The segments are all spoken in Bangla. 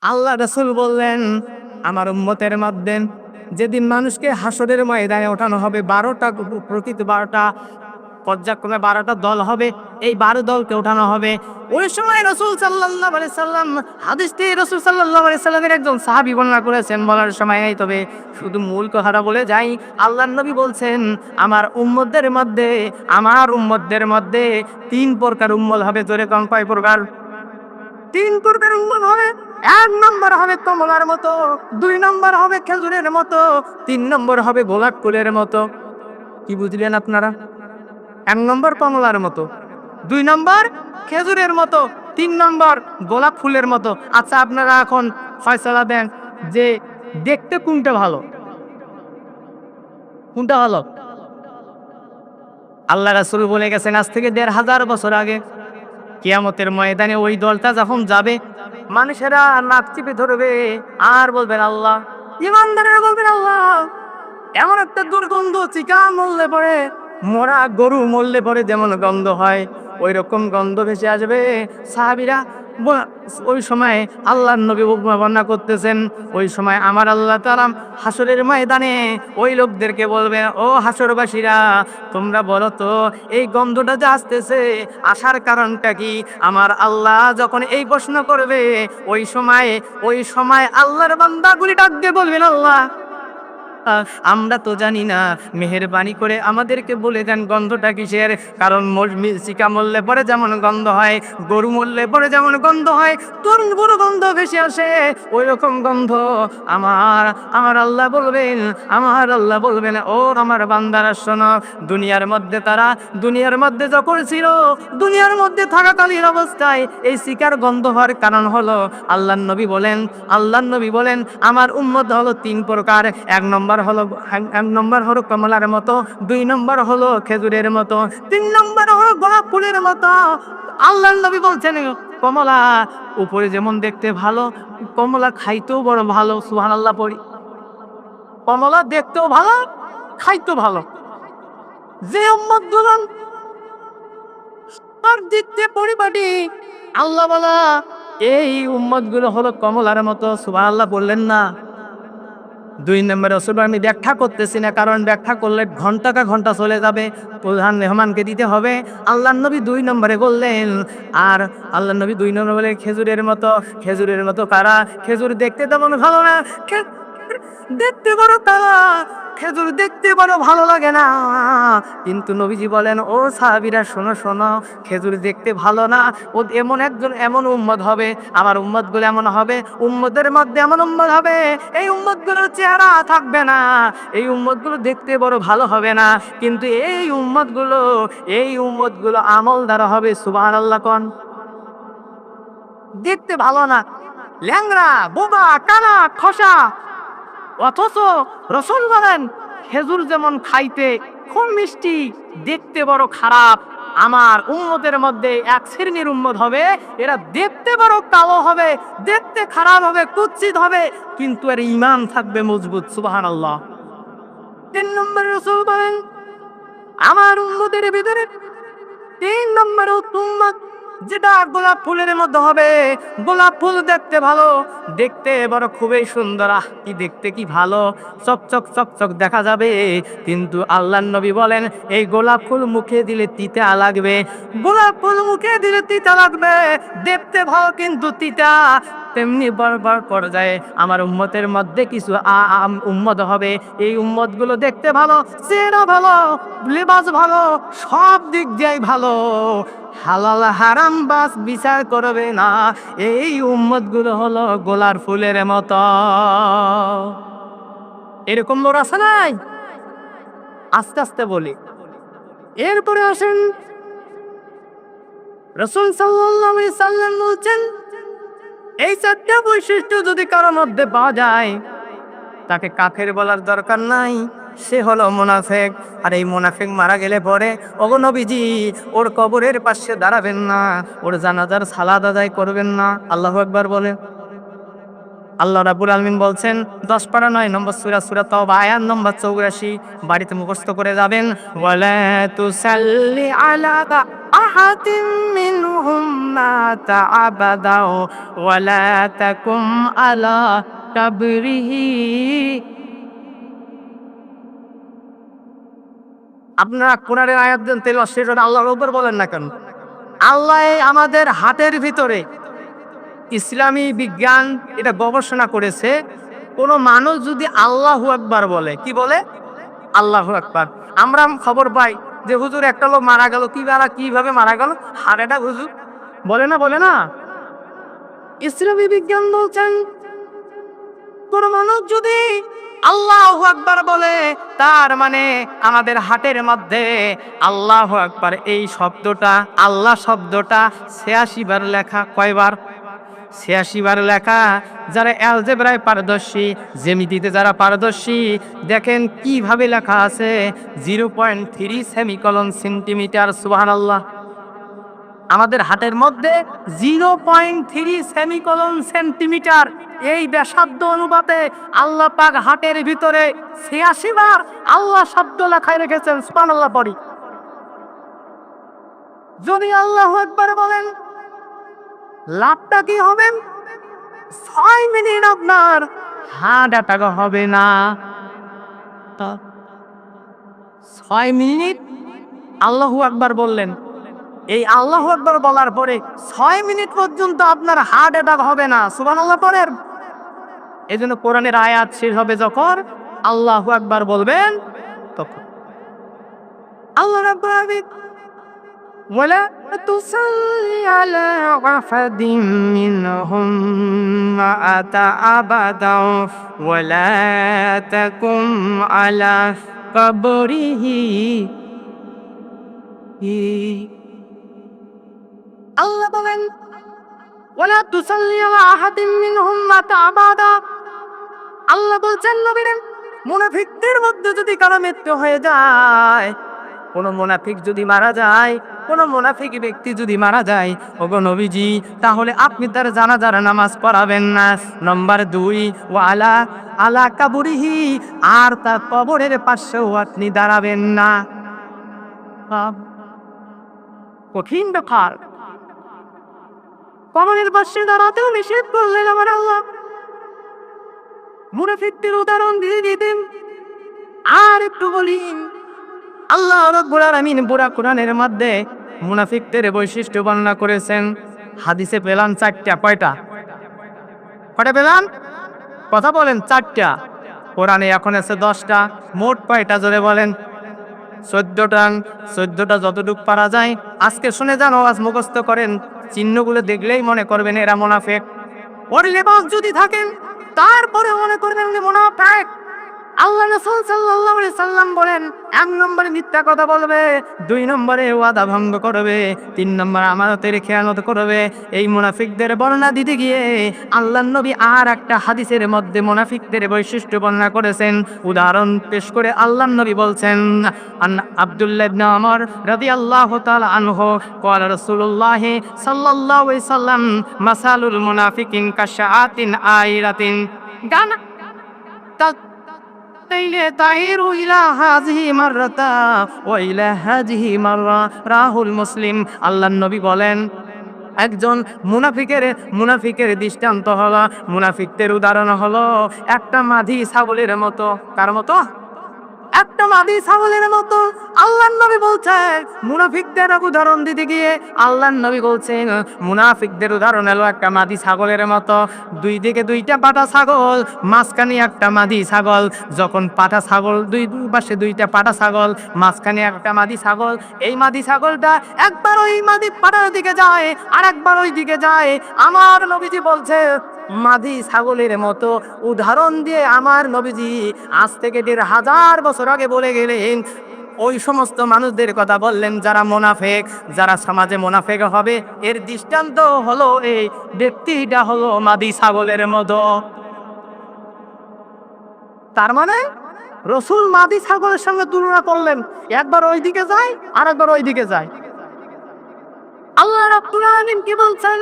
আল্লাহ রাসূল বললেন, আমার উম্মতের মধ্যে যেদিন মানুষকে হাসরের ময়দানে ওঠানো হবে, ১২টা প্রকৃত ১২টা পর্যায়ক্রমে ১২টা দল হবে। এই ১২ দলকে ওঠানো হবে। ওই সময় রাসূল সাল্লাল্লাহু আলাইহি সাল্লাম, হাদিসটি রাসূল সাল্লাল্লাহু আলাইহি সাল্লামের একজন সাহাবী বর্ণনা করেছেন। বলার সময় তবে শুধু মূল কথাটা বলে যাই। আল্লাহর নবী বলছেন, আমার উম্মতদের মধ্যে ৩ প্রকার উম্মত হবে। জোরে কোন কয় প্রকার? ৩ প্রকার উম্মত হবে। ১ নম্বর হবে কমলার মতো, ২ নম্বর হবে খেজুরের মতো, ৩ নম্বর হবে গোলাপ ফুলের মতো। কি বুঝলেন আপনারা? ১ নম্বর কমলার মতো, ২ নম্বর খেজুরের মতো, ৩ নম্বর গোলাপ ফুলের মতো। আচ্ছা, আপনারা এখন ফয়সালা দেন যে দেখতে কোনটা ভালো? কোনটা ভালো? আল্লাহ রাসূল বলে গেছেন আজ থেকে ১৫০০ বছর আগে, কিয়ামতের ময়দানে ওই দলটা যখন যাবে, মানুষেরা নাক চিপে ধরবে আর বলবেন আল্লাহ, ইমানদারেরা বলবেন আল্লাহ, এমন একটা দুর্গন্ধ, চিকা মরলে পরে, মরা গরু মরলে পরে যেমন গন্ধ হয়, ওই রকম গন্ধ ভেসে আসবে। সাহাবীরা ওই সময় আল্লাহর নবী বর্ণনা করতেছেন, ওই সময় আমার আল্লাহ তাআলা হাসরের ময়দানে ওই লোকদেরকে বলবে, ও হাসরবাসীরা, তোমরা বলো তো এই গন্ধটা যে আসতেছে, আসার কারণটা কি? আমার আল্লাহ যখন এই প্রশ্ন করবে, ওই সময় আল্লাহর বান্দাগুলি ডাক দিয়ে বলবেন, আল্লাহ, আমরা তো জানি না, মেহেরবানি করে আমাদেরকে বলে দেন গন্ধটা কিসের। কারণ চিকা মরলে পরে যেমন গন্ধ হয়, গরু মরলে পরে যেমন গন্ধ হয়, তরুণ গরু গন্ধ ভেসে আসে, ওই রকম গন্ধ আমার আল্লাহ বলবেন, ও আমার বান্দারা শোনো, দুনিয়ার মধ্যে যখন ছিল, দুনিয়ার মধ্যে থাকাকালীন অবস্থায় এই চিকার গন্ধ হওয়ার কারণ হলো, আল্লাহর নবী বলেন আমার উম্মত হলো ৩ প্রকার। ১ নম্বর হলো কমলার মতো, ২ নম্বর হলো খেজুরের মতো, ৩ নম্বর হলো গোলাপ ফুলের মতো। আল্লাহর নবী বলছেন, কমলা উপরে যেমন দেখতে ভালো, কমলা খাইতেও বড় ভালো। সুবহানাল্লাহ পড়ি। কমলা দেখতেও ভালো, খাইতেও ভালো। যে উম্মত গুলো আর দিতে পরিপাটি, আল্লাহ বলা, এই উম্মত গুলো হলো কমলার মতো। সুবহানাল্লাহ বললেন না? ২ নম্বরে রাসূল, আমি ব্যাখ্যা করতেছি না, কারণ ব্যাখ্যা করলে ঘন্টা চলে যাবে, প্রধান মেহমানকে দিতে হবে। আল্লাহর নবী ২ নম্বরে বললেন, আর আল্লাহর নবী ২ নম্বরে বলে খেজুরের মতো কারা? খেজুর দেখতে তেমন ভালো না, দেখতে বড় কারা, খেজুর দেখতে বড় ভালো লাগে না। কিন্তু নবীজি বলেন, ও সাহাবীরা শোনো, খেজুর দেখতে ভালো না, ও এমন উম্মত হবে, আমার উম্মতগুলো এমন হবে, উম্মতের মধ্যে এমন উম্মত হবে, এই উম্মতগুলোর চেহারা থাকবে না, এই উম্মতগুলো দেখতে বড় ভালো হবে না, কিন্তু এই উম্মতগুলো আমলদার হবে। সুবহানাল্লাহ কোন? দেখতে ভালো না, ল্যাংড়া, বোবা, কানা, খসা, অথচ রাসূল বলেন খেজুর যেমন খাইতে খুব মিষ্টি, দেখতে বড় খারাপ, আমার উম্মতের মধ্যে এক শ্রেণীর উম্মত হবে, এরা দেখতে বড় কালো হবে, দেখতে খারাপ হবে, কুৎসিত হবে, কিন্তু এর ঈমান থাকবে মজবুত। সুবহানাল্লাহ। ৩ নম্বর রাসূল বলেন, আমার উম্মতের ভিতরে ৩ নম্বর উম্মত যেটা গোলাপ ফুলের মধ্যে হবে। গোলাপ ফুল দেখতে ভালো, দেখতে বড় খুবই সুন্দর, কি দেখতে কি ভালো, চকচক দেখা যাবে, কিন্তু আল্লাহর নবী বলেন এই গোলাপ ফুল মুখে দিলে তিতা লাগবে, দেখতে ভালো কিন্তু তিতা। তেমনি বড় পর্যায়ে আমার উম্মতের মধ্যে কিছু উম্মত হবে, এই উম্মত গুলো দেখতে ভালো, চেহারা ভালো, লেবাস ভালো, সব দিক দিয়ে ভালো, হালাল হারাম বাস বিচার করবে না, এই উম্মত গুলো হলো গোলাপ ফুলের মতো। এরকম লোক আছে নাই? আস্তে আস্তে বলি। এরপরে আসেন, রাসূল সাল্লাল্লাহু আলাইহি সাল্লাম বলছেন, এই 4টা বৈশিষ্ট্য যদি কারোর মধ্যে পাওয়া যায়, তাকে কাফের বলার দরকার নাই, সে হলো মুনাফিক। আর এই মুনাফিক মারা গেলে পরে, ওগো নবীজি, ওর কবরের পাশে দাঁড়াবেন না, ওর জানাজার সালাত আদায় করবেন না। আল্লাহু আকবার বলে। আল্লাহ রাব্বুল আলামিন বলছেন 10 পারা 9 নম্বর সূরা তাওবা আয়াত নম্বর 84, বাড়িতে মুখস্থ করে যাবেন। ওয়ালা তুসাল্লি আলা আহাদিম মিনহুম মাতা আবাদাও ওয়ালা তাকুম আলা কাবরিহি। আপনারা কোরআনের আয়াত দেন তেলাওয়াত শেষ হলে আল্লাহর উপর বলেন না কেন? আল্লাহ আমাদের হাতের ভিতরে ইসলামী বিজ্ঞান এটা গবেষণা করেছে। কোন মানুষ যদি আল্লাহু আকবার বলে, কি বলে? আল্লাহু আকবার। আমরা খবর পাই যে হুজুর একটা লোক মারা গেল, কিভাবে মারা গেল? হার্ট অ্যাটাক হুজুর বলে না। ইসলামী বিজ্ঞান বলছেন কোন মানুষ যদি আল্লাহু আকবার বলে তার মানে আমাদের হাটের মধ্যে আল্লাহু আকবার এই শব্দটা, আল্লাহ শব্দটা ৮৬ বার লেখা। কয়বার? ৮৬ বার লেখা। যারা অ্যালজেব্রায় পারদর্শী, জ্যামিতিতে যারা পারদর্শী, দেখেন কিভাবে লেখা আছে 0.3 সেমিকলন সেন্টিমিটার। সুবহানাল্লাহ। আমাদের হাতের মধ্যে 0.3 সেমিকলন সেন্টিমিটার এই ব্যাসার্ধ অনুপাতে আল্লাহ পাক হাতের ভিতরে ৮৬ বার আল্লাহ শব্দ লেখায় রেখেছেন। সুবহানাল্লাহ পড়ি। যদি আল্লাহু আকবার বলেন লাভটা কি হবে? ৬ মিনিট আপনার হার্ট অ্যাটাক হবে না। ৬ মিনিট আল্লাহু আকবার বললেন, এই আল্লাহু আকবার বলার পরে ৬ মিনিট পর্যন্ত আপনার হার্ট অ্যাটাক হবে না। সুবহানাল্লাহ পড়েন। এই জন্য কোরআনের আয়াত শেষ হবে যখন আল্লাহু আকবার বলবেন তখন। আল্লাহ রাব্বুল আলামিন ওয়ালা তুসাল্লি আলা আহাদিম মিনহুম মাতা আবাদাও ওয়ালা তাকুম আলা কবরিহি। আল্লাহ বলেন ওয়ালা তুসাল্লি আলা আহাদিম মিনহুম মাতা আবাদা। আল্লাহ বলছেন নবীরে, মুনাফিকদের মধ্যে যদি কারো মৃত্যু হয়ে যায়, কোন মুনাফিক যদি মারা যায়, কোন মুনাফিক ব্যক্তি যদি মারা যায়, ওগো নবীজি, তাহলে আপনি তার জানাজার নামাজ পড়াবেন না। নাম্বার 2, ওয়ালা আলা কাবরিহি, আর তার কবরের পাশেও আপনি দাঁড়াবেন না। কঠিন ব্যাপার। কবরের পাশে দাঁড়াতেও নিষেধ করলেন আমার আল্লাহ। মুনাফিকদের উদাহরণ দিয়ে দিতেন। আর একটু বলি, আল্লাহ রাব্বুল আলামিন পুরা কোরআনের মধ্যে মুনাফিকদের বৈশিষ্ট্য বর্ণনা করেছেন। হাদিসে পেলাম 4টা। কয়টা পেলাম? কথা বলেন। 4টা। কোরআনে এখন আছে 10টা। মোট কয়টা জোরে বলেন? 14টা। 14টা যতটুকু পারা যায় আজকে শুনে যান, আওয়াজ মুখস্থ করেন। চিহ্নগুলো দেখলেই মনে করবেন এরা মুনাফিক। ওর লেবাস যদি থাকেন তারপরে মনে করবেন যে মুনাফিক। আল্লাহ রাসূল সাল্লাল্লাহু আলাইহি সাল্লাম বলেন, 1 নম্বরে মিথ্যা কথা বলবে, 2 নম্বরে ওয়াদা ভঙ্গ করবে, 3 নম্বরে আমানতের খেয়ানত করবে। এই মুনাফিকদের বর্ণনা দিতে গিয়ে আল্লাহর নবী আর একটা হাদিসের মধ্যে মুনাফিকদের বৈশিষ্ট্য বর্ণনা করেছেন। উদাহরণ পেশ করে আল্লাহর নবী বলছেন, আব্দুল্লাহ ইবনে ওমর রাদিয়াল্লাহু তাআলা আনহু ক্বালা রাসূলুল্লাহ সাল্লাল্লাহু আলাইহি সাল্লাম মাসালুল মুনাফিকিন কাশআতিন আইরাতিন গানা তাইলে তাহিরু ইলা হাযিহি মাররাতা ওয়া ইলা হাযিহি মাররা। রাহুল মুসলিম। আল্লাহর নবী বলেন, একজন মুনাফিকের দৃষ্টান্ত হলো, মুনাফিকদের উদাহরণ হলো একটা মাঝি ছাগলের মতো। কার মতো? একটা মাদি ছাগলের মতো। আল্লাহর নবী বলছেন মুনাফিকদের উদাহরণ দিতে গিয়ে আল্লাহর নবী বলছেন মুনাফিকদের উদাহরণ হলো একটা মাদি ছাগলের মতো। দুই দিকে 2টা পাটা ছাগল, মাঝখানে একটা মাদি ছাগল। যখন পাটা ছাগল, দুই পাশে 2টা পাটা ছাগল, মাঝখানে একটা মাদি ছাগল। এই মাদি ছাগলটা একবার ওই মাদি পাটার দিকে যায় আর একবার ওই দিকে যায়। আমার নবীজি বলছে মাদি ছাগলের মতো উদাহরণ দিয়ে আমার নবীজি আজ থেকে 1500 বছর আগে বলে গেলেন। ওই সমস্ত মানুষদের কথা বললেন যারা মুনাফিক, যারা সমাজে মুনাফিক হবে। এর দৃষ্টান্ত হলো এই ব্যক্তিটা হলো মাদি ছাগলের মতো। তার মানে রাসূল মাদি ছাগলের সঙ্গে তুলনা করলেন, একবার ওই দিকে যায় আর একবার ওই দিকে যায়। আল্লাহ রাব্বুল আলামিন কি বলছেন?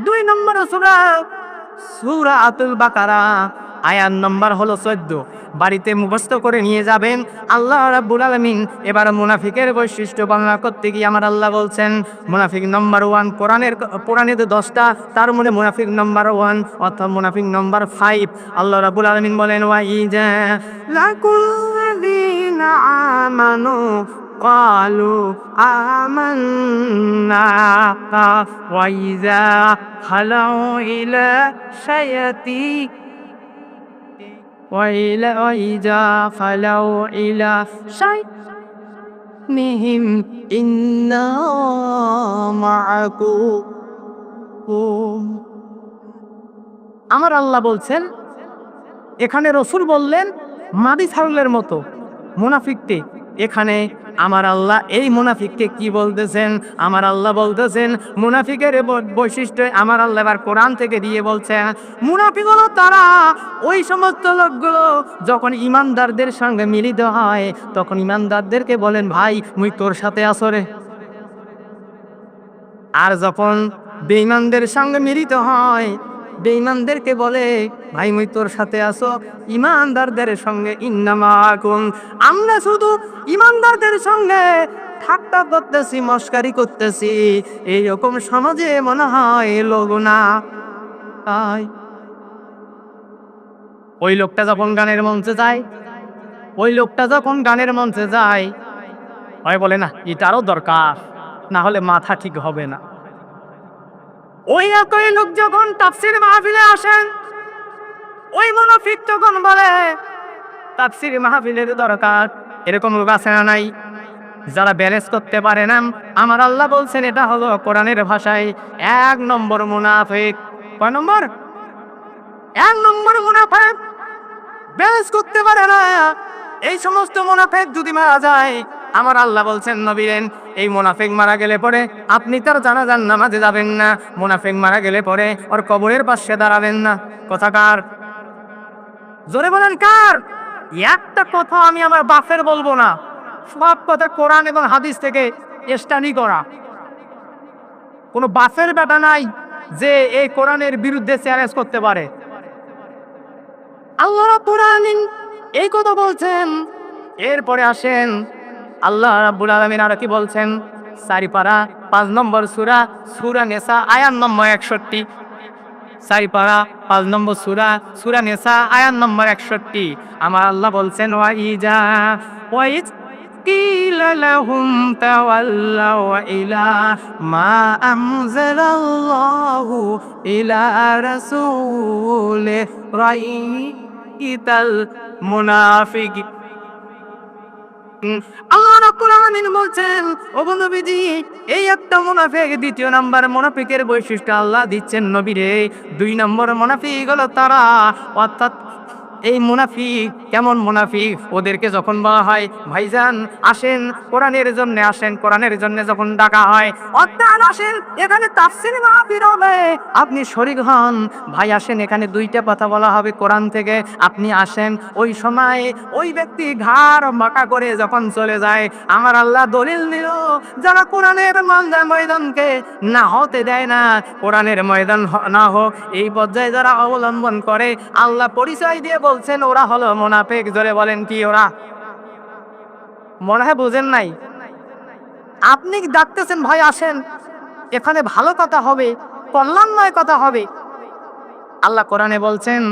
2 নম্বর সূরা আতুল বাকারা, আয়াত নম্বর হলো 14। বাড়িতে মুখস্থ করে নিয়ে যাবেন। আল্লাহ রাব্বুল আলামিন এবার মুনাফিকের বৈশিষ্ট্য বর্ণনা করতে গিয়ে আমার আল্লাহ বলছেন মুনাফিক নাম্বার 1, কোরআনের 10টা, তার মধ্যে মুনাফিক নাম্বার 1 অর্থাৎ মুনাফিক নাম্বার 5। আল্লাহ রাব্বুল আলামিন বলেন ওয়াইজা লাকুল্লাযীনা আমানু قالوا آمنا وإذا خلوا إلى شياطين وإذا خلوا إلى شياطينهم إنا معكم। আমার আল্লাহ বলছেন, এখানে রসুল বললেন মাদি ছাগলের মতো মুনাফিকটি। এখানে আমার আল্লাহ এই মুনাফিককে কি বলতেছেন? আমার আল্লাহ বলতেছেন মুনাফিকের বৈশিষ্ট্য আমার আল্লাহ এবার কোরআন থেকে দিয়ে বলছেন মুনাফিক হলো তারা ওই সমস্ত লোকগুলো যখন ইমানদারদের সঙ্গে মিলিত হয় তখন ইমানদারদেরকে বলেন ভাই মুই তোর সাথে আসো রে, আর যখন বেঈমানদের সঙ্গে মিলিত হয় বেঈমানদেরকে বলে ভাই মুই তোর সাথে আসো। ইমানদারদের সঙ্গে ইন্নামাকুম, আমরা শুধু ইমানদারদের সঙ্গে ঠাট্টা করতেছি, মস্কারি করতেছি, এইরকম সমাজে মনে হয় লোক না। ওই লোকটা যখন গানের মঞ্চে যায়, হয় বলে না এটারও দরকার, না হলে মাথা ঠিক হবে না। ওই একই লোক যখন তাফসীর মাহফিলে আসেন, ওই মুনাফিক তখন বলে তাফসীর মাহফিলের দরকার। এরকম লোক আছে না নাই? যারা ব্যালেন্স করতে পারে না, আমার আল্লাহ বলছেন এটা হলো কোরআনের ভাষায় 1 নম্বর মুনাফিক। কয় নম্বর? 1 নম্বর মুনাফিক। ব্যালেন্স করতে পারে না। এই সমস্ত মুনাফিক যদি মারা যায়, আমার আল্লাহ বলছেন নবীরেন এই মুনাফিক মারা গেলে পরে আপনি তার জানাজার নামাজে যাবেন না, মুনাফিক মারা গেলে পরে ওর কবরের পাশে দাঁড়াবেন না। কথাকার? জোরে বলেন কার? একটা কথা আমি আমার বাপের বলবো না, সব কথা কোরআন এবং হাদিস থেকে স্টাডি করা। কোনো বাপের বেটা নাই যে এই কোরআনের বিরুদ্ধে চ্যালেঞ্জ করতে পারে। আল্লাহ রাব্বুল আলামিন এই কথা বলছেন। এরপরে আসেন আল্লাহ রাব্বুল আলামিন আর কি বলছেন? 4 পারা 5 নম্বর সূরা নিসা আয়াত নম্বর 61। 4 পারা 5 নম্বর সূরা নিসা আয়াত নম্বর 61। আমার আল্লাহ বলছেন ওয়াইজ কিলা লাহুম তাওয়াল্লাউ ইলা মা আনজালাল্লাহু ইলা রাসূলিহি রাইতাল মুনাফিকিন। আল্লাহ রাব্বুল আলামিন বলছেন ও নবীজি এই একটা মুনাফিক, 2 নাম্বার মুনাফিকের বৈশিষ্ট্য আল্লাহ দিচ্ছেন নবীরে। 2 নম্বর মুনাফিক হলো তারা, অর্থাৎ এই মুনাফিক কেমন মুনাফিক? ওদেরকে যখন বলা হয় ভাইজান আসেন কোরআনের জন্য আসেন, কোরআনের জন্য যখন ডাকা হয় অর্থাৎ আসেন এখানে তাফসীর মাহফিল হবে, আপনি শরীক হন, ভাই আসেন এখানে 2টা কথা বলা হবে কোরআন থেকে, আপনি আসেন। ওই সময় ওই ব্যক্তি ঘাড় বাঁকা করে যখন চলে যায়, আমার আল্লাহ দলিল দিল যারা কোরআনের ময়দানকে না হতে দেয় না, কোরআনের ময়দান না হোক এই পর্যায়ে যারা অবলম্বন করে, আল্লাহ পরিচয় দিয়ে বলছেন ওরা হলো মুনাফিক। জোরে বলেন কি ওরা? মনে হয় বুঝেন নাই। আপনি ডাকতেছেন ভাই আসেন এখানে ভালো কথা হবে, কল্যাণময় কথা হবে। আল্লাহ কোরআনে বলছেন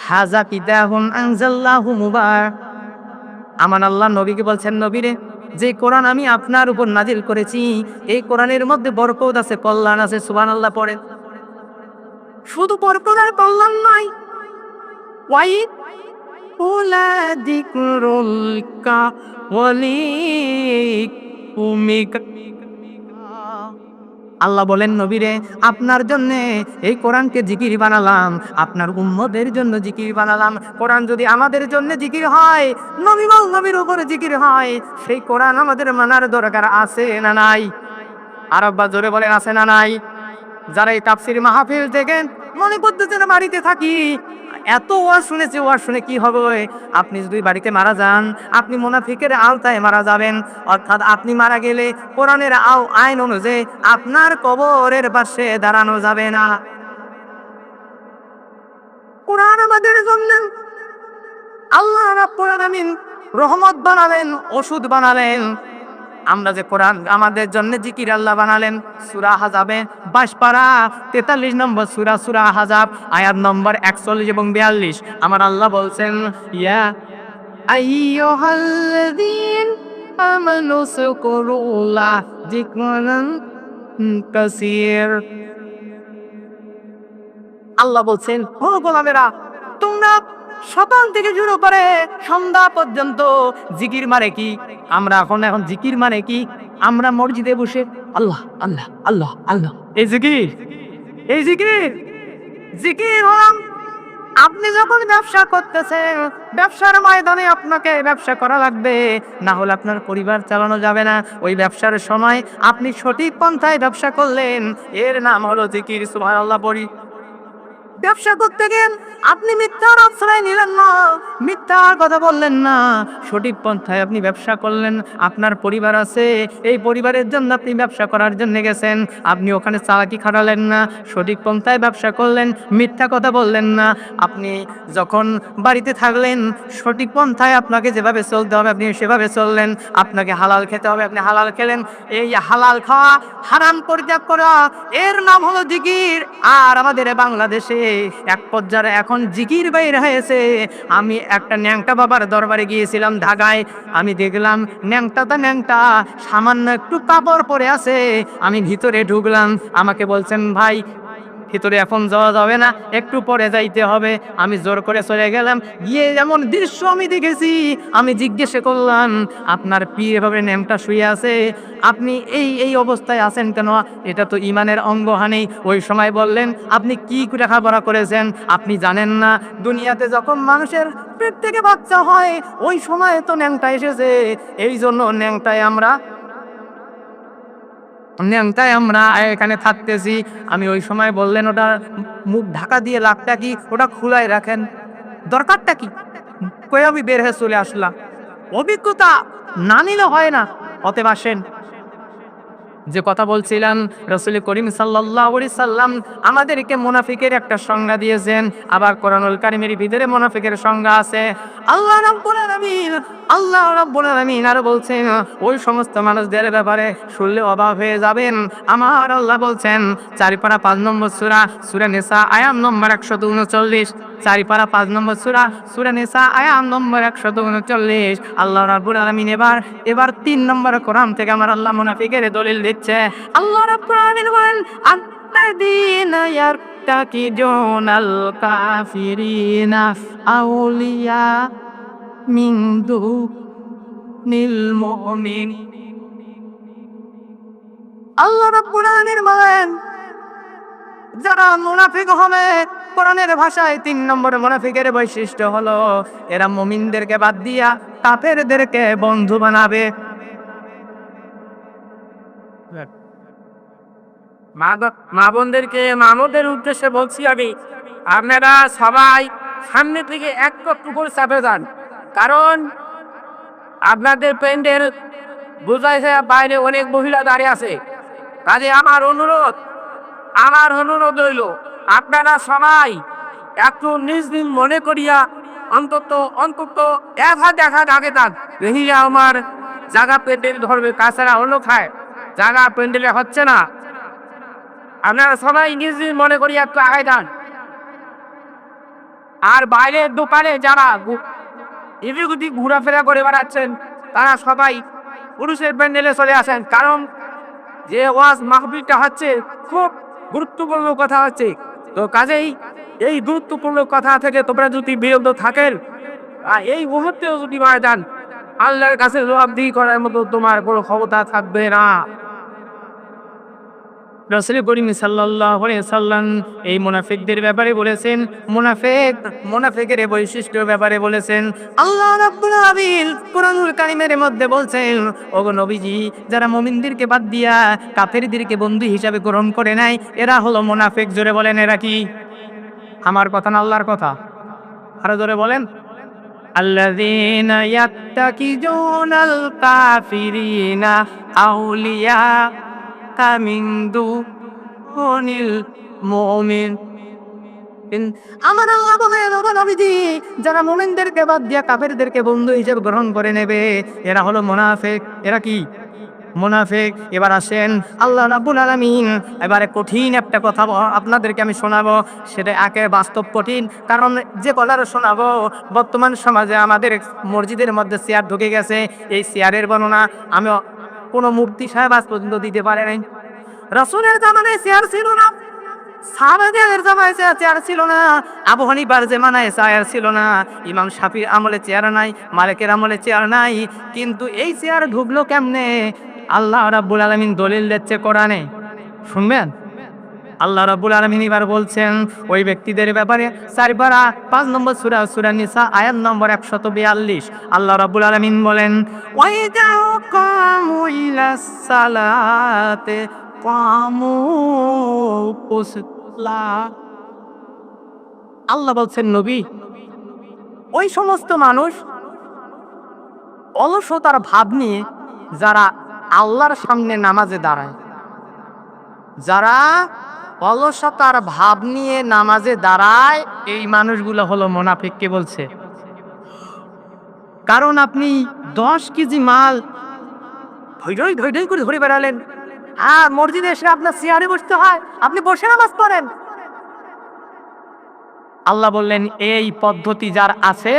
হাযা কিতাবুন আনজাল্লাহু মুবারাক। আমার আল্লাহ নবীকে বলছেন নবীরে যে কোরআন আমি আপনার উপর নাজিল করেছি এই কোরআনের মধ্যে বরকত আছে, কল্যাণ আছে। সুবহানাল্লাহ পড়েন। শুধু বরকত আর কল্যাণ নয়, আল্লাহ বলেন নবীরে আপনার জন্য এই কোরআনকে জিকির বানালাম, আপনার উম্মতের জন্য জিকির বানালাম। কোরআন যদি আমাদের জন্য জিকির হয়, নবীর উপরে জিকির হয়, সেই কোরআন আমাদের মানার দরকার আছে না নাই? আর আব্বা জোরে বলেন আছে না নাই? যারা এই তাফসীর মাহফিল থেকে মনে করতেছেন বাড়িতে থাকি এত ওয়াজ শুনেছি, ওয়াজ শুনে কি হবে? আপনি যদি বাড়িতে মারা যান আপনি মুনাফিকের আওতায় মারা যাবেন, অর্থাৎ আপনি মারা গেলে কোরআনের আইন অনুযায়ী আপনার কবরের পাশে দাঁড়ানো যাবে না। কোরআন আমাদের জন্য আল্লাহ রাব্বুল আলামিন রহমত বানালেন, ওষুধ বানালেন। আমরা যে কোরআন আমাদের জন্য জিকির আল্লাহ বানালেন। সূরা আহজাবে 22 পারা 43 নম্বর সূরা, সূরা আহজাব আয়াত নম্বর 41 এবং 42 আমার আল্লাহ বলছেন, ইয়া আইয়ুহাল্লাযীন আমানু যকুরুল্লাহ যিকরান কাসীর। আল্লাহ বলছেন, ও গোলামেরা, তোমরা সকাল থেকে শুরু করে সন্ধ্যা পর্যন্ত জিকির মানে কি? আমরা এখন জিকির মানে কি? আমরা মসজিদে বসে আল্লাহ আল্লাহ আল্লাহ আল্লাহ, এই জিকির, এই জিকির। জিকির হলাম আপনি যখন ব্যবসা করতেছেন, ব্যবসার ময়দানে আপনাকে ব্যবসা করা লাগবে, না হলে আপনার পরিবার চালানো যাবে না। ওই ব্যবসার সময় আপনি সঠিক পন্থায় ব্যবসা করলেন, এর নাম হলো জিকির। সুবহানাল্লাহ পড়ি। ব্যবসা করতে গেলেন, আপনি মিথ্যার আশ্রয় নিলেন না, মিথ্যার কথা বললেন না, সঠিক পন্থায় আপনি ব্যবসা করলেন। আপনার পরিবার আছে, এই পরিবারের জন্য আপনি ব্যবসা করার জন্য গেছেন, আপনি ওখানে চালাকি খাটালেন না, সঠিক পন্থায় ব্যবসা করলেন, মিথ্যা কথা বললেন না। আপনি যখন বাড়িতে থাকলেন, সঠিক পন্থায় আপনাকে যেভাবে চলতে হবে আপনি সেভাবে চললেন। আপনাকে হালাল খেতে হবে, আপনি হালাল খেলেন। এই হালাল খাওয়া, হারাম পরিত্যাগ করা, এর নাম হলো জিকির। আর আমাদের বাংলাদেশে এক পর্যায়ে এখন জিকির বাইর হয়েছে। আমি একটা ন্যাংটা বাবার দরবারে গিয়েছিলাম ঢাকায়। আমি দেখলাম ন্যাংটা সামান্য একটু কাপড় পরে আছে। আমি ভিতরে ঢুকলাম, আমাকে বলছেন, ভাই ভিতরে এখন যাওয়া যাবে না, একটু পরে যাইতে হবে। আমি জোর করে চলে গেলাম, গিয়ে যেমন দৃশ্য আমি দেখেছি, আমি জিজ্ঞেস করলাম, আপনার পীর এভাবে ন্যাংটা শুয়ে আছে, আপনি এই এই অবস্থায় আছেন কেন? এটা তো ইমানের অঙ্গহানি। ওই সময় বললেন, আপনি কি লেখাপড়া করেছেন? আপনি জানেন না দুনিয়াতে যখন মানুষের পেট থেকে বাচ্চা হয় ওই সময় তো ন্যাংটা এসেছে, এই জন্য ন্যাংটায় আমরা এখানে থাকতেছি। আমি ওই সময় বললেন, ওটা মুখ ঢাকা দিয়ে লাখটা কি ওটা খোলাই রাখেন, দরকারটা কি? কই আমি বের হয়ে চলে আসলাম। অভিজ্ঞতা না নিলে হয় না। অতএব আসেন, যে কথা বলছিলাম, রাসূল করিম সাল্লাল্লাহু আলাইহি সাল্লাম আমাদেরকে মুনাফিকের একটা সংজ্ঞা দিয়েছেন। আবার কোরআনুল কারীমের ভিতরে মুনাফিকের সংজ্ঞা আছে। আল্লাহ রাব্বুল আলামিন আরো বলছেন, ওই সমস্ত মানুষদের ব্যাপারে শুনলে অবাক হয়ে যাবেন। আমার আল্লাহ বলছেন, 4 পারা 5 নম্বর সূরা, সূরা নিসা আয়াত নম্বর 139, 4 পারা 5 নম্বর সূরা, সূরা নিসা আয়াত নম্বর 139। আল্লাহ রাব্বুল আলামিন এবার 3 নম্বর কোরআন থেকে আমার আল্লাহ মুনাফিকের দলিল দিচ্ছে। আল্লাহ রাব্বুল আলামিন বলেন, আল্লাযীনা ইয়াত্তাকিদুনাল কাফিরিনা আউলিয়া মিন দুনিল মুমিন। আল্লাহ রাব্বুল আলামিন বলেন, যারা মুনাফিক হবে, কোরআনের ভাষায় 3 নম্বর মুনাফিকের বৈশিষ্ট্য হলো এরা মুমিনদেরকে বাদ দিয়া কাফেরদেরকে বন্ধু বানাবে। মা বোনদেরকে, মামুদের উদ্দেশ্যে বলছি আমি, আপনারা সবাই সামনে থেকে এক কক্ষ করে চাপে যান, কারণ আপনাদের প্যান্ডেল বুঝাইছে বাইরে অনেক মহিলা দাঁড়িয়ে আছে। কাজে আমার অনুরোধ হইল, আপনারা সবাই একটু নিজ মনে করিয়া অন্তত 1 হাত আগে যান, দেখিয়া আমার জায়গা প্যান্ডেল ধরবে, তাছাড়া অন্য খায় জায়গা প্যান্ডেলে হচ্ছে না। আপনারা সবাই নিজ মনে করিয়া একটু আগে যান। আর বাইরের দোকানে যারা এদিক ওদিক ঘোরাফেরা করে বেড়াচ্ছেন, তারা সবাই পুরুষের প্যান্ডেলে চলে আসেন, কারণ যে ওয়াজ মাহফিলটা হচ্ছে খুব গুরুত্বপূর্ণ কথা হচ্ছে। তো কাজেই এই গুরুত্বপূর্ণ কথা থেকে তোমরা যদি বিরত থাকেন, এই মুহূর্তেও যদি মারা যান, আল্লাহর কাছে জবাবদিহি করার মতো তোমার কোনো ক্ষমতা থাকবে না। রাসূল করিম সাল্লাল্লাহু আলাইহি সাল্লাম এই মুনাফিকদের ব্যাপারে বলেছেন, মুনাফিকের বৈশিষ্ট্যের ব্যাপারে বলেছেন। আল্লাহ রাব্বুল আলামিন কোরআনুল কারীমের মধ্যে বলছেন, ওগো নবীজি, যারা মুমিনদেরকে বাদ দিয়া কাফেরদেরকে বন্ধু হিসাবে গ্রহণ করে নাই, এরা হলো মুনাফিক। জোরে বলেন, এরা কি? আমার কথা না আল্লাহর কথা? আরো জোরে বলেন। আল্লাযীনা ইয়াত্তাকিদুনাল কাফিরিনা আউলিয়া মিন দুনিল মুমিন। আমার আল্লাহ বলেন, ওগো নবীজি, যারা মুমিনদেরকে বাদ দিয়া কাফেরদেরকে বন্ধু হিসেবে গ্রহণ করে নেবে, এরা হলো মুনাফিক। এরা কি? মুনাফিক। এবার আসেন, আল্লাহ রাব্বুল আলামিন এবারে কঠিন একটা কথা আপনাদেরকে আমি শোনাবো, সেটা একে বাস্তব কঠিন। কারণ যে কথাটা শোনাবো, বর্তমান সমাজে আমাদের মসজিদের মধ্যে চেয়ার ঢুকে গেছে। এই চেয়ারের বর্ণনা আমি কোনো মুফতি সাহেব আজ পর্যন্ত দিতে পারে নাই। রাসূলের জামানায় চেয়ার ছিল না, সাহাবাদের জামানায় চেয়ার ছিল না, আবু হানিফার জামানায় চেয়ার ছিল না, ইমাম শাফির আমলে চেয়ার নাই, মালিকের আমলে চেয়ার নাই। কিন্তু এই চেয়ার ঢুকলো কেমনে? আল্লাহ রাব্বুল আলামিন দলিল দিচ্ছে কোরআনে, শুনবেন। আল্লাহ রাব্বুল আলামিন এবার বলছেন ওই ব্যক্তিদের ব্যাপারে, 4 নম্বর সূরা, সূরা নিসা, আয়াত নম্বর 142। আল্লাহ রাব্বুল আলামিন বলেন, ওয়াইদা কামু ইলাস সালাতে কামু কুসলা। আল্লাহ বলছেন, নবী, ওই সমস্ত মানুষ অলসতার ভাব নিয়ে যারা আল্লাহর সামনে নামাজে দাঁড়ায়, যারা অলসতার ভাব নিয়ে নামাজে দাঁড়ায়, এই মানুষগুলো হলো মুনাফিক। কে বলছে? কারণ আপনি 10 কেজি মাল ধৈর্য ধৈর্য করে ধরে বেড়ালেন, আর মসজিদে এসে আপনার চেয়ারে বসতে হয়, আপনি বসে নামাজ পড়েন। আল্লাহ বললেন, এই পদ্ধতি যার আছে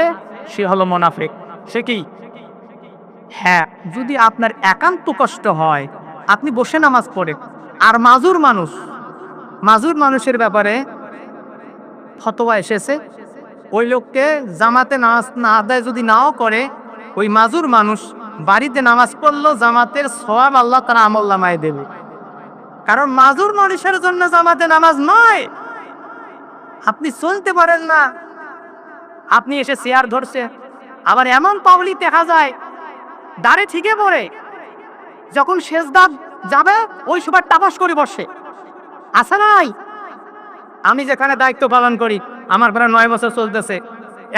সে হলো মুনাফিক। সে কি? হ্যাঁ, যদি আপনার একান্ত কষ্ট হয় আপনি বসে নামাজ পড়েন। আর মাজুর মানুষের ব্যাপারে ফতোয়া এসেছে, ওই লোককে জামাতে নামাজ না আদায় যদি নাও করে, ওই মাজুর মানুষ বাড়িতে নামাজ পড়লো, জামাতের সওয়াব আল্লাহ তাআলা আমলনামায় দেবে। কারণ মাজুর মানুষের জন্য জামাতে নামাজ নয়। আপনি চলতে পারেন না, আপনি এসে চেয়ার ধরছে। আবার এমন পাবলিক দেখা যায় দাঁড়ে ঠিকই পড়ে, যখন সেজদা যাবে ওই সময় টাপাস করে বসে। আসে নাই? আমি যেখানে দায়িত্ব পালন করি, আমার প্রায় 9 বছর চলতেছে,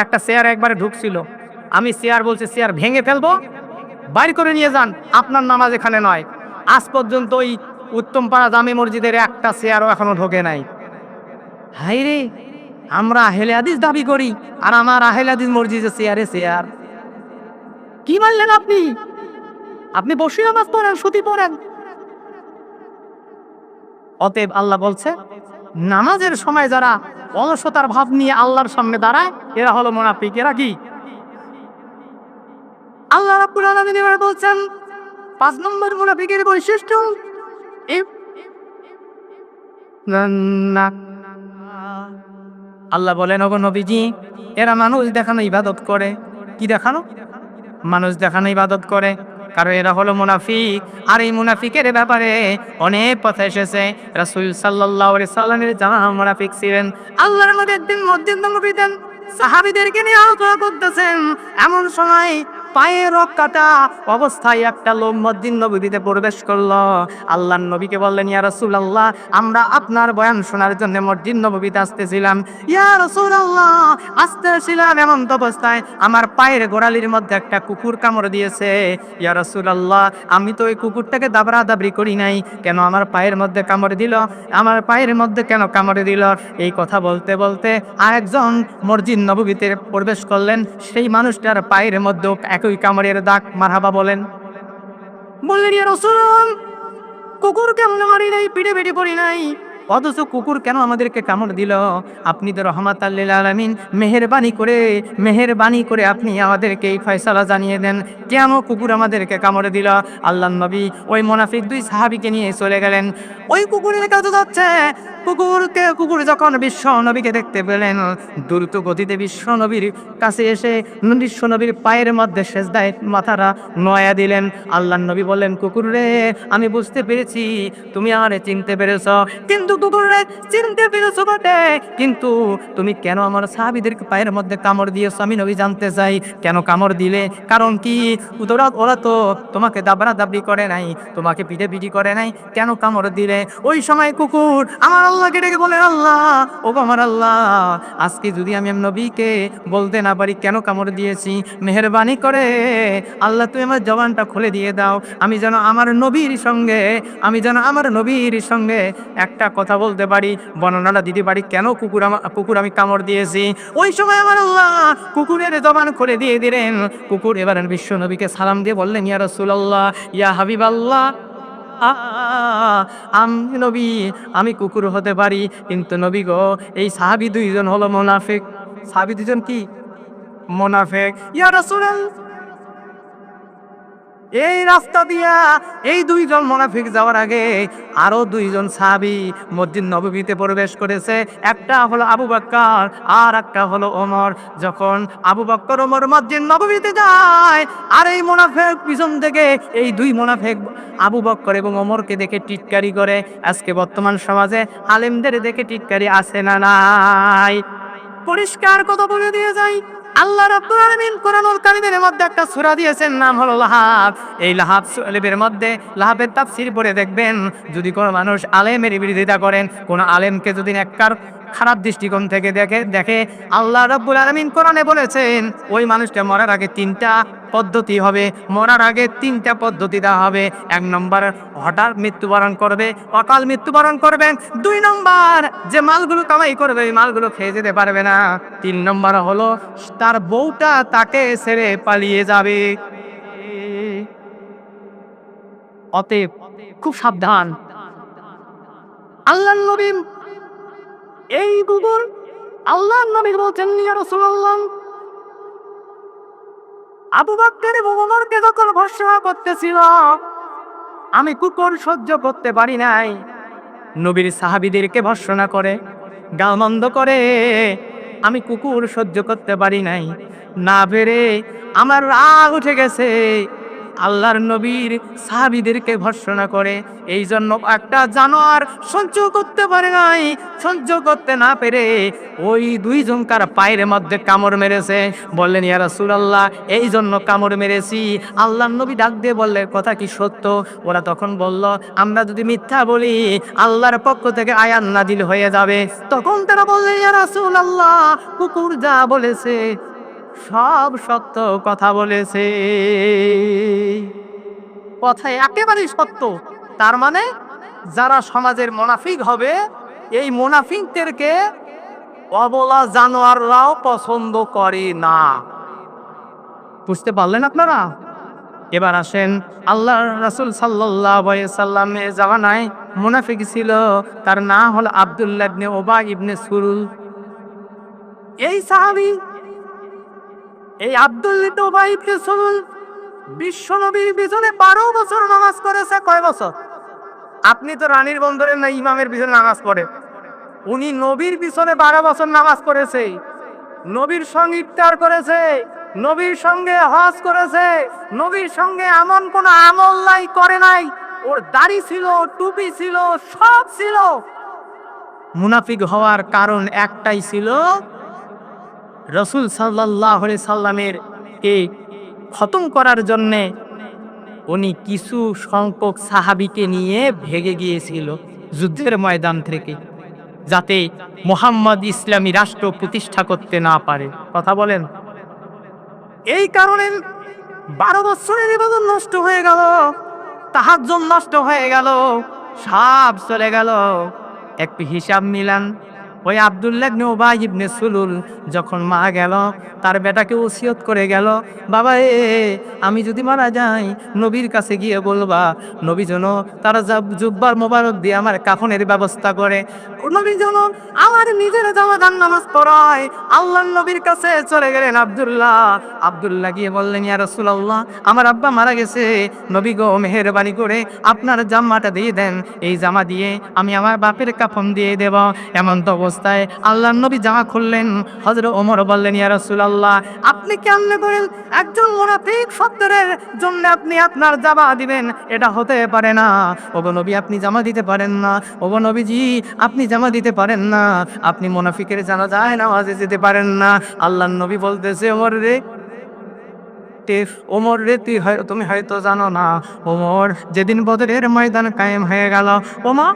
একটা চেয়ার একবারে ঢুকছিল। আমি চেয়ার বলছি, চেয়ার ভেঙে ফেলবো, বাইর করে নিয়ে যান, আপনার নামাজ এখানে নয়। আজ পর্যন্ত ওই উত্তমপাড়া জামে মসজিদের একটা চেয়ারও এখনো ঢোকে নাই। হাইরে, আমরা আহলে হাদিস দাবি করি, আর আমার আহলে হাদিস মসজিদের চেয়ারে চেয়ার। কি বললেন আপনি? আপনি বসে নামাজ পড়েন, সুতি পড়েন। অতএব আল্লাহ বলছে, নামাজের সময় যারা অলসতার ভাব নিয়ে আল্লাহর সামনে দাঁড়ায়, এরা হলো মুনাফিক। এরা কি? আল্লাহ রাব্বুল আলামিন এবার বলছেন 5 নম্বর মুনাফিকের বৈশিষ্ট্য, আল্লাহ বলেন, ওগো নবীজি, এরা মানুষ দেখানো ইবাদত করে। কি দেখানো? মানুষ দেখানো ইবাদত করে। কারণ এরা হলো মুনাফিক। আর এই মুনাফিকের ব্যাপারে অনেক কথা এসেছে। রাসূল সাল্লাল্লাহু আলাইহি সাল্লামের যারা মুনাফিক ছিলেন, আল্লাহর নবী একদিন মসজিদ নববী দেন, সাহাবীদেরকে নিয়ে আলোচনা করতেছেন। এমন সময় পায়ে রক কাটা অবস্থায় একটা লোক মসজিদ নববীতে প্রবেশ করলো। আল্লাহর নবীকে বললেন, ইয়া রাসূলুল্লাহ, আমরা আপনার বয়ান শোনার জন্য মসজিদ নববীতে আসতেছিলাম। ইয়া রাসূলুল্লাহ, আসতেছিলাম এমন অবস্থায় আমার পায়ের গোড়ালির মধ্যে একটা কুকুর কামড় দিয়েছে। ইয়া রাসূলুল্লাহ, আমি তো ওই কুকুরটাকে দাবরাদাবরি করি নাই, কেন আমার পায়ের মধ্যে কামড় দিল? আমার পায়ের মধ্যে কেন কামড় দিল? এই কথা বলতে বলতে আরেকজন মসজিদ নববীতে প্রবেশ করলেন। সেই মানুষটার পায়ের মধ্যে একই কামড়ের দাগ। মারহাবা বলেন। বললেন, ইয়া রাসূলুল্লাহ, কুকুর কেমন মারি নাই, পিঠে পিঠে পড়ি নাই, অথচ কুকুর কেন আমাদেরকে কামড় দিল? আপনি তো রহমাতাল লিল আলামিন, মেহেরবানি করে আপনি আমাদেরকে এই ফয়সালা জানিয়ে দেন, কেন কুকুর আমাদেরকে কামড় দিল? আল্লাহর নবী ওই মুনাফিক 2 সাহাবীকে নিয়ে চলে গেলেন। ওই কুকুরের কাছে যাচ্ছে। কুকুর যখন বিশ্ব নবীকে দেখতে পেলেন, দ্রুত গতিতে বিশ্ব নবীর কাছে এসে বিশ্ব নবীর পায়ের মধ্যে সেজদায় মাথাটা নয়া দিলেন। আল্লাহর নবী বললেন, কুকুর রে, আমি বুঝতে পেরেছি তুমি আমারে চিনতে পেরেছ, কিন্তু কুকুর রে, চিনতে পেরেছো বটে, কিন্তু তুমি কেন আমার সাহাবীদেরকে পায়ের মধ্যে কামড় দিয়েছো? আমি নবী জানতে চাই, কেন কামড় দিলে? কারণ কি? ওরা তো তোমাকে দাবরা দাবরি করে নাই, তোমাকে পিঠে পিঠি করে নাই, কেন কামড় দিলে? ওই সময় কুকুর আমার আল্লাহকে ডেকে বলেন, আল্লাহ ও আমার আল্লাহ, আজকে যদি আমি আমার নবীকে বলতে না পারি কেন কামড় দিয়েছি, মেহেরবানি করে আল্লাহ তুমি আমার জবানটা খুলে দিয়ে দাও, আমি যেন আমার নবীর সঙ্গে একটা কথা বলতে পারি, বর্ণনাটা দিতে পারি কেন কুকুর আমি কামড় দিয়েছি। ওই সময় আমার আল্লাহ কুকুরের জবান খুলে দিয়ে দিলেন। কুকুর এবার বিশ্ব নবীকে সালাম দিয়ে বললেন, ইয়া রাসূলুল্লাহ, ইয়া হাবিবাল্লাহ, আমি নবী, আমি কুকুর হতে পারি, কিন্তু নবী গো, এই সাহাবী দুইজন হলো মুনাফিক। সাহাবী দুইজন কি? মুনাফিক। ইয়া রাসূলুল্লাহ, এই রাস্তা দিয়া এই দুইজন মুনাফিক যাওয়ার আগে আরো দুইজন সাহাবী মসজিদ নববীতে প্রবেশ করেছে। একটা হলো আবু বকর আর একটা হলো ওমর। যখন আবু বকর ওমর মসজিদ নববীতে যায়, আর এই মুনাফিক পিছন থেকে এই দুই মুনাফিক আবু বকর এবং ওমরকে দেখে টিটকারি করে। আজকে বর্তমান সমাজে আলেমদের দেখে টিটকারি আছে না নাই? পরিষ্কার কথা বলে দিয়ে যাই, আল্লাহ রাব্বুল আলামিন কোরআনুল কারীমের মধ্যে একটা সূরা দিয়েছেন, নাম হলো লাহাব। এই লাহাব শরীফের মধ্যে লাহাবের তাফসীর পড়ে দেখবেন, যদি কোনো মানুষ আলেমের বিরোধিতা করেন, কোনো আলেমকে যদি একবার খারাপ দৃষ্টিকোণ থেকে দেখে আল্লাহ রাব্বুল আলামিন কোরআনে বলেছেন, ওই মানুষটা মরার আগে তিনটা পদ্ধতি হবে, মরার আগে তিনটা পদ্ধতি দেওয়া হবে। 1 নম্বর, হঠাৎ মৃত্যুবরণ করবে, অকাল মৃত্যুবরণ করবেন। 2 নম্বর, যে মালগুলো কামাই করবে ওই মালগুলো খেয়ে যেতে পারবে না। 3 নম্বর হলো তার বউটা তাকে ছেড়ে পালিয়ে যাবে। অতএব খুব সাবধান। আল্লাহর নবী এই কুকুর, আল্লাহর নবী বলছেন, ইয়া রাসূলুল্লাহ, আবু বকর এবং ওমরকে যখন ভর্ৎসনা করতেছিল, আমি কুকুর সহ্য করতে পারি নাই। নবীর সাহাবীদেরকে ভর্ৎসনা করে, গালমন্দ করে, আমি কুকুর সহ্য করতে পারি নাই। না পেরে আমার রাগ উঠে গেছে, আল্লাহর নবীর সাহাবীদেরকে ভর্ৎসনা করে। এই জন্য একটা জানোয়ার সহ্য করতে পারে নাই। সহ্য করতে না পেরে ওই দুইজনকার পায়ের মধ্যে কামড় মেরেছে। বললেন, ইয়া রাসূলুল্লাহ, এই জন্য কামড় মেরেছি। আল্লাহর নবী ডাক দিয়ে বললেন, কথা কি সত্য? ওরা তখন বলল, আমরা যদি মিথ্যা বলি আল্লাহর পক্ষ থেকে আয়াত নাজিল হয়ে যাবে। তখন তারা বললেন, ইয়া রাসূলুল্লাহ, কুকুর যা বলেছে সব সত্য কথা বলেছে, কথা একেবারেই সত্য। তার মানে যারা সমাজের মুনাফিক হবে, এই মুনাফিকদেরকে অবলা জানোয়াররাও পছন্দ করে না। বুঝতে পারলেন আপনারা? এবার আসেন, আল্লাহর রাসূল সাল্লাল্লাহু আলাইহি সাল্লামের জামানায় মুনাফিক ছিল, তার নাম হলো আব্দুল্লাহ ইবনে উবাই ইবনে সুলুল। এই সাহাবী, এই আব্দুল্লাহ ইবনে উবাই ইবনে সুলুল বিশ্ব নবীর পিছনে 12 বছর নামাজ পড়েছে। কয় বছর? আপনি তো রানীর বন্দরের না ইমামের পিছনে নামাজ পড়ে, উনি নবীর পিছনে 12 বছর নামাজ পড়েছে, নবীর সঙ্গে ইফতার করেছে, নবীর সঙ্গে হজ করেছে, নবীর সঙ্গে এমন কোন আমল নাই করে নাই। ওর দাড়ি ছিল, টুপি ছিল, সব ছিল। মুনাফিক হওয়ার কারণ একটাই ছিল, রাসূল সাল্লাল্লাহু আলাইহি সাল্লামের কে খতম করার জন্যে উনি কিছু সংখ্যক সাহাবীকে নিয়ে ভেগে গিয়েছিল যুদ্ধের ময়দান থেকে, যাতে মুহাম্মদ ইসলামী রাষ্ট্র প্রতিষ্ঠা করতে না পারে। কথা বলেন। এই কারণে 12 বছরের ইবাদত নষ্ট হয়ে গেল, তাহাজ্জুদ নষ্ট হয়ে গেল, সব চলে গেল। একটু হিসাব মিলান। ওই আব্দুল্লাহ ইবনে উবাই ইবনে সুলুল যখন মারা গেল, তার বেটাকে ওসিয়ত করে গেল, বাবা আমি যদি মারা যাই নবীর কাছে গিয়ে বলবা নবী যেন তার জুব্বার মোবারক দিয়ে আমার কাফনের ব্যবস্থা করে, নবী যেন আমার নিজের জামাদান নামাজ পড়ায়। আল্লাহর নবীর কাছে চলে গেলেন আব্দুল্লাহ গিয়ে বললেন, ইয়া রাসূলুল্লাহ, আমার আব্বা মারা গেছে, নবী গো মেহেরবানি করে আপনার জামাটা দিয়ে দেন, এই জামা দিয়ে আমি আমার বাপের কাফন দিয়ে দেব। এমন তো অবস্থায় আল্লাহর নবী জামা খুললেন। হযরত ওমর বললেন, ইয়া রাসূলুল্লাহ, আপনি কেমনে করেন একজন মুনাফিক সত্তরের জন্য আপনি আপনার জামা দিবেন? এটা হতে পারে না। ওগো নবী, আপনি জামা দিতে পারেন না। ওগো নবীজি, আপনি জামা দিতে পারেন না, আপনি মুনাফিকের জানাজায় নামাজে যেতে পারেন না। আল্লাহর নবী বলতেছে, ওমর রে, তুমি হয়তো জানো না, ওমর যেদিন বদরের ময়দান কায়েম হয়ে গেল, ওমর